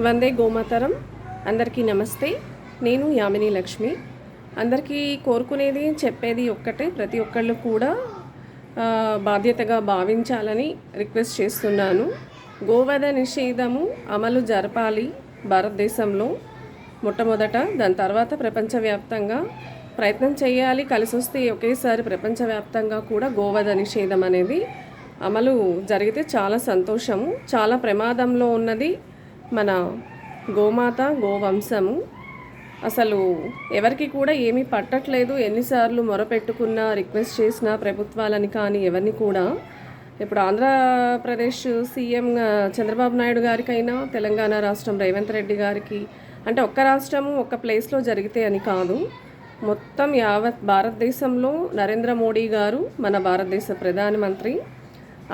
వందే గోమాతరం. అందరికీ నమస్తే. నేను యామిని లక్ష్మి. అందరికీ కోరుకునేది చెప్పేది ఒక్కటే, ప్రతి ఒక్కళ్ళు కూడా బాధ్యతగా భావించాలని రిక్వెస్ట్ చేస్తున్నాను. గోవధ నిషేధము అమలు జరపాలి భారతదేశంలో మొట్టమొదట, దాని తర్వాత ప్రపంచవ్యాప్తంగా ప్రయత్నం చేయాలి. కలిసి వస్తే ఒకేసారి ప్రపంచవ్యాప్తంగా కూడా గోవధ నిషేధం అనేది అమలు జరిగితే చాలా సంతోషము. చాలా ప్రమాదంలో ఉన్నది మన గోమాత, గోవంశము. అసలు ఎవరికి కూడా ఏమీ పట్టట్లేదు. ఎన్నిసార్లు మొరపెట్టుకున్నా, రిక్వెస్ట్ చేసిన ప్రభుత్వాలని కానీ ఎవరిని కూడా. ఇప్పుడు ఆంధ్రప్రదేశ్ సీఎం చంద్రబాబు నాయుడు గారికైనా, తెలంగాణ రాష్ట్రం రేవంత్ రెడ్డి గారికి, అంటే ఒక్క రాష్ట్రము ఒక్క ప్లేస్లో జరిగితే అని కాదు, మొత్తం యావత్ భారతదేశంలో నరేంద్ర మోడీ గారు మన భారతదేశ ప్రధానమంత్రి,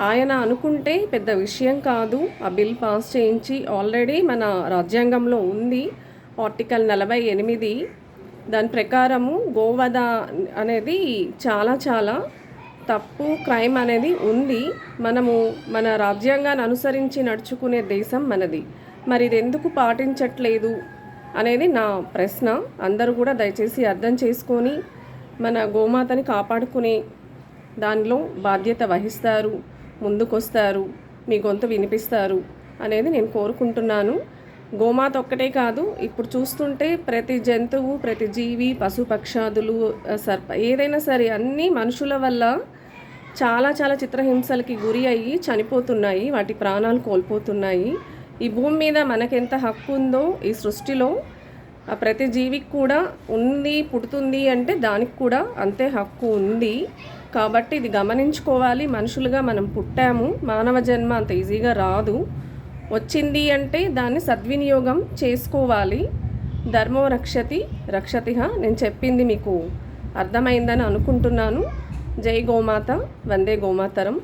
ఆయన అనుకుంటే పెద్ద విషయం కాదు. ఆ బిల్ పాస్ చేయించి ఆల్రెడీ మన రాజ్యాంగంలో ఉంది, ఆర్టికల్ 48. దాని ప్రకారము గోవధ అనేది చాలా చాలా తప్పు, క్రైమ్ అనేది ఉంది. మనము మన రాజ్యాంగాన్ని అనుసరించి నడుచుకునే దేశం మనది. మరి ఇది ఎందుకు పాటించట్లేదు అనేది నా ప్రశ్న. అందరూ కూడా దయచేసి అర్థం చేసుకొని మన గోమాతని కాపాడుకునే దానిలో బాధ్యత వహిస్తారు, ముందుకొస్తారు, మీ గొంతు వినిపిస్తారు అనేది నేను కోరుకుంటున్నాను. గోమాత ఒక్కటే కాదు, ఇప్పుడు చూస్తుంటే ప్రతి జంతువు, ప్రతి జీవి, పశుపక్షాదులు, ఏదైనా సరే అన్నీ మనుషుల వల్ల చాలా చాలా చిత్రహింసలకి గురి అయ్యి చనిపోతున్నాయి, వాటి ప్రాణాలు కోల్పోతున్నాయి. ఈ భూమి మీద మనకెంత హక్కు ఉందో ఈ సృష్టిలో ప్రతి జీవికి కూడా ఉంది. పుడుతుంది అంటే దానికి కూడా అంతే హక్కు ఉంది. కాబట్టి ఇది గమనించుకోవాలి. మనుషులుగా మనం పుట్టాము, మానవ జన్మ అంత ఈజీగా రాదు. వచ్చింది అంటే దాన్ని సద్వినియోగం చేసుకోవాలి. ధర్మో రక్షతి రక్షతిహ. నేను చెప్పింది మీకు అర్థమైందని అనుకుంటున్నాను. జై గోమాత, వందే గోమాతరం.